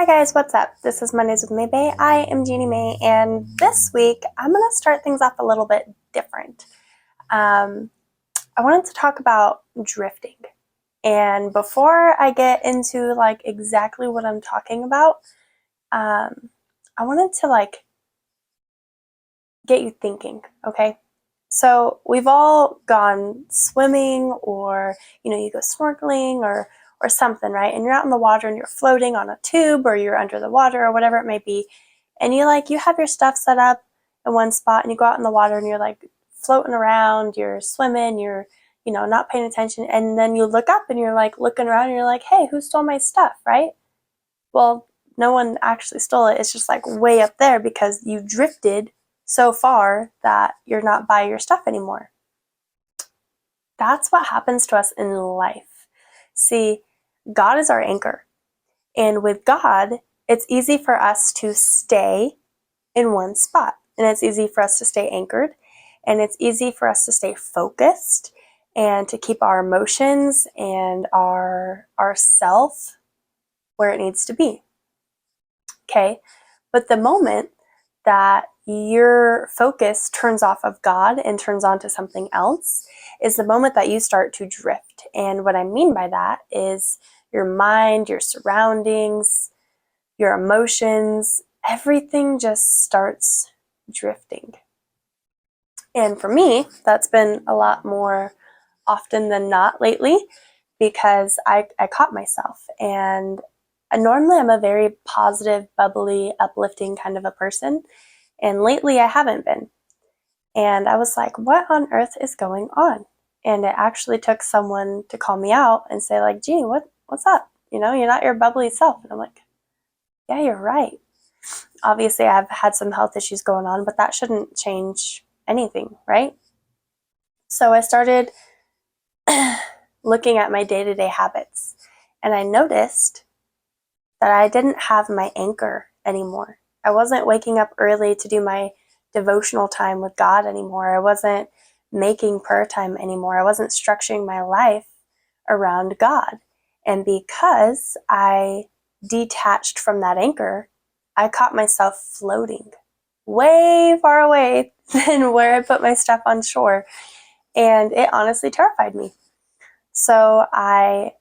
Hi guys, what's up? This is Mondays with May Bay. I am Jeannie May, and this week I'm going to start things off a little bit different. I wanted to talk about drifting. And before I get into exactly what I'm talking about, I wanted to get you thinking, okay? So we've all gone swimming or, you go snorkeling or something, right? And you're out in the water and you're floating on a tube or you're under the water or whatever it may be. And you have your stuff set up in one spot and you go out in the water and you're floating around, you're swimming, you're, not paying attention. And then you look up and you're looking around and you're like, hey, who stole my stuff, right? Well, no one actually stole it. It's just way up there because you drifted so far that you're not by your stuff anymore. That's what happens to us in life. See, God is our anchor. And with God, it's easy for us to stay in one spot. And it's easy for us to stay anchored. And it's easy for us to stay focused and to keep our emotions and our self where it needs to be. Okay? But the moment that your focus turns off of God and turns on to something else is the moment that you start to drift. And what I mean by that is your mind, your surroundings, your emotions, everything just starts drifting. And for me, that's been a lot more often than not lately because I caught myself. And normally I'm a very positive, bubbly, uplifting kind of a person. And lately I haven't been. And I was like, what on earth is going on? And it actually took someone to call me out and say Jeannie, what's up? You're not your bubbly self. And I'm like, yeah, you're right. Obviously I've had some health issues going on, but that shouldn't change anything, right? So I started looking at my day-to-day habits and I noticed that I didn't have my anchor anymore. I wasn't waking up early to do my devotional time with God anymore. I wasn't making prayer time anymore. I wasn't structuring my life around God. And because I detached from that anchor, I caught myself floating way far away than where I put my stuff on shore. And it honestly terrified me. So I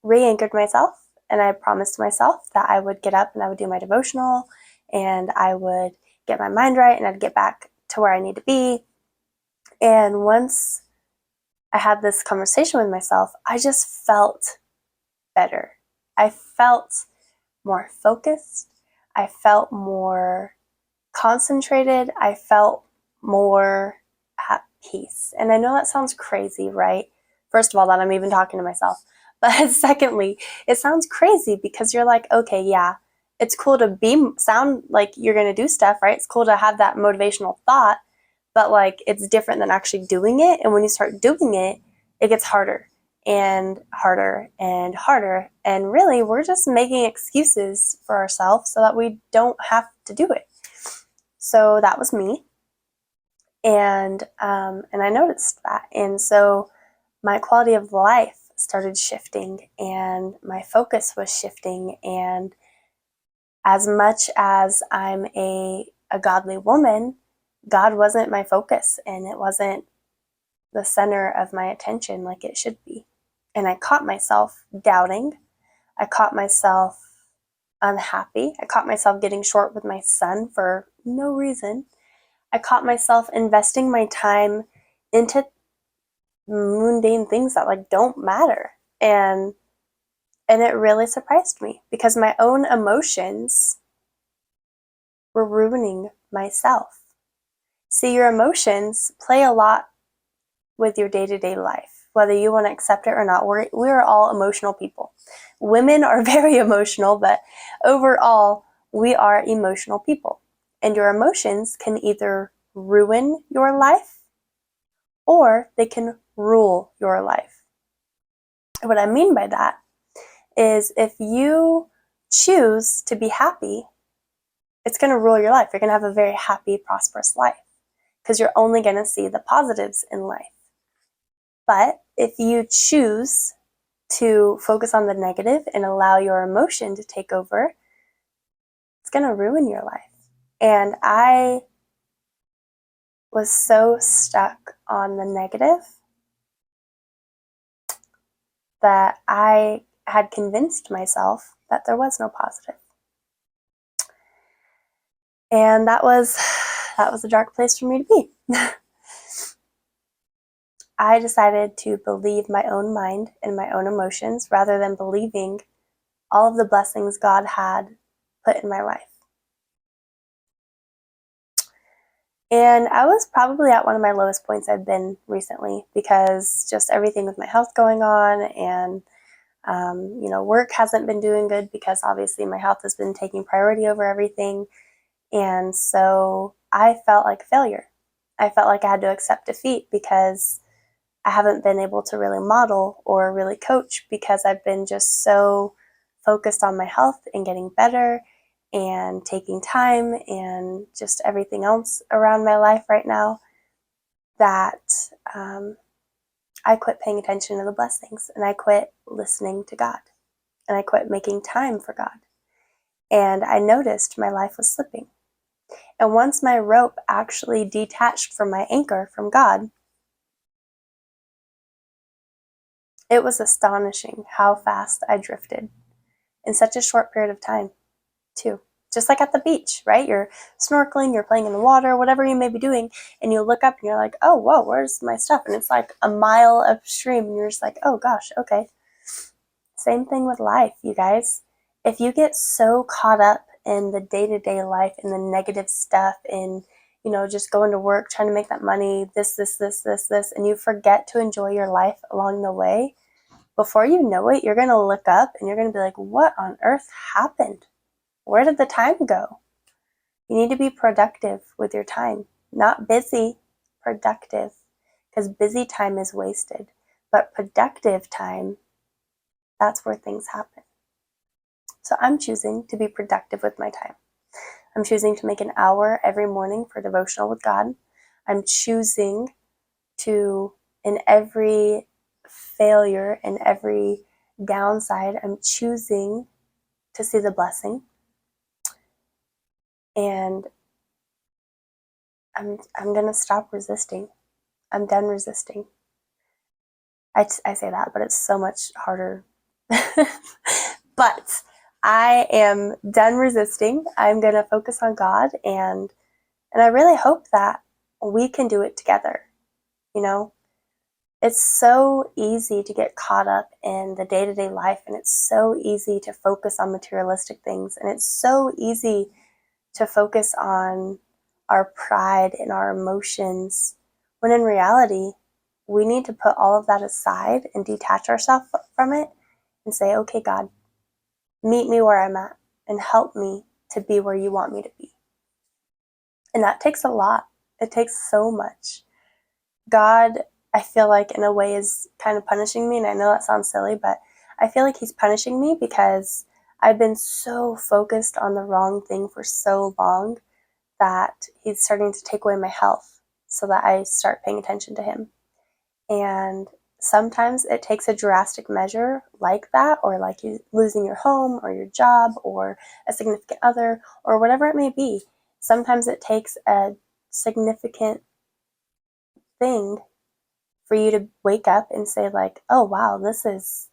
re-anchored myself and I promised myself that I would get up and I would do my devotional and I would get my mind right and I'd get back to where I need to be. And once I had this conversation with myself, I just felt better. I felt more focused. I felt more concentrated. I felt more at peace. And I know that sounds crazy, right? First of all, that I'm even talking to myself. But secondly, it sounds crazy because you're like, okay, yeah, it's cool to sound like you're going to do stuff, right? It's cool to have that motivational thought, but it's different than actually doing it. And when you start doing it, it gets harder and harder and harder. And really, we're just making excuses for ourselves so that we don't have to do it. So that was me. And I noticed that. And so my quality of life started shifting and my focus was shifting. And as much as I'm a godly woman, God wasn't my focus and it wasn't the center of my attention like it should be. And I caught myself doubting. I caught myself unhappy. I caught myself getting short with my son for no reason. I caught myself investing my time into mundane things that don't matter. And it really surprised me because my own emotions were ruining myself. See, your emotions play a lot with your day-to-day life, whether you want to accept it or not. We're all emotional people. Women are very emotional, but overall, we are emotional people. And your emotions can either ruin your life or they can rule your life. What I mean by that is if you choose to be happy, it's going to rule your life. You're going to have a very happy, prosperous life because you're only going to see the positives in life. But if you choose to focus on the negative and allow your emotion to take over, going to ruin your life. And I was so stuck on the negative that I had convinced myself that there was no positive. And that was a dark place for me to be. I decided to believe my own mind and my own emotions rather than believing all of the blessings God had put in my life. And I was probably at one of my lowest points I've been recently, because just everything with my health going on, and work hasn't been doing good because obviously my health has been taking priority over everything. And so I felt like a failure. I felt like I had to accept defeat because I haven't been able to really model or really coach, because I've been just so focused on my health and getting better and taking time and just everything else around my life right now, that I quit paying attention to the blessings, and I quit listening to God, and I quit making time for God. And I noticed my life was slipping. And once my rope actually detached from my anchor from God, it was astonishing how fast I drifted in such a short period of time, too. Just like at the beach, right? You're snorkeling, you're playing in the water, whatever you may be doing, and you look up and you're like, oh, whoa, where's my stuff? And it's like a mile upstream, and you're just like, oh gosh, okay. Same thing with life, you guys. If you get so caught up in the day-to-day life, in the negative stuff, in just going to work, trying to make that money, this, and you forget to enjoy your life along the way, before you know it, you're going to look up and you're going to be like, what on earth happened? Where did the time go? You need to be productive with your time, not busy, productive, because busy time is wasted. But productive time, that's where things happen. So I'm choosing to be productive with my time. I'm choosing to make an hour every morning for devotional with God. I'm choosing to, in every failure, in every downside, I'm choosing to see the blessing. And I'm going to stop resisting. I'm done resisting. I say that, but it's so much harder. But I am done resisting. I'm going to focus on God, and I really hope that we can do it together. It's so easy to get caught up in the day-to-day life, and it's so easy to focus on materialistic things, and it's so easy to focus on our pride and our emotions, when in reality, we need to put all of that aside and detach ourselves from it and say, okay, God, meet me where I'm at and help me to be where you want me to be. And that takes a lot. It takes so much. God, I feel like in a way, is kind of punishing me, and I know that sounds silly, but I feel like he's punishing me because I've been so focused on the wrong thing for so long that he's starting to take away my health so that I start paying attention to him. And sometimes it takes a drastic measure like that, or like you losing your home or your job or a significant other or whatever it may be. Sometimes it takes a significant thing for you to wake up and say, like, oh wow, this is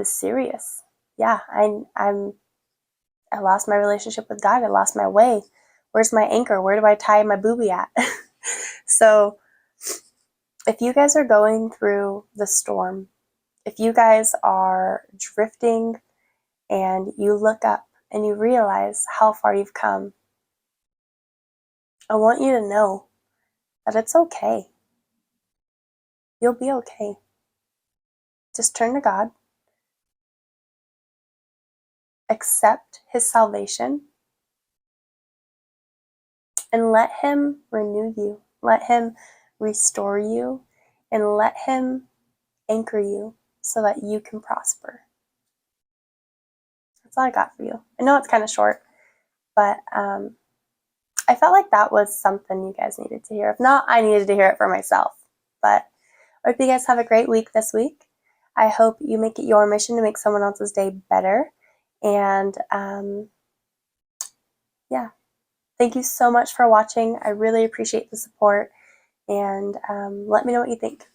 serious. Yeah, I lost my relationship with God. I lost my way. Where's my anchor? Where do I tie my booby at? So if you guys are going through the storm, if you guys are drifting and you look up and you realize how far you've come, I want you to know that it's okay. You'll be okay. Just turn to God, accept his salvation, and let him renew you. Let him restore you, and let him anchor you so that you can prosper. That's all I got for you. I know it's kind of short, but I felt like that was something you guys needed to hear. If not, I needed to hear it for myself. But I hope you guys have a great week this week. I hope you make it your mission to make someone else's day better. And Yeah. Thank you so much for watching. I really appreciate the support, and let me know what you think.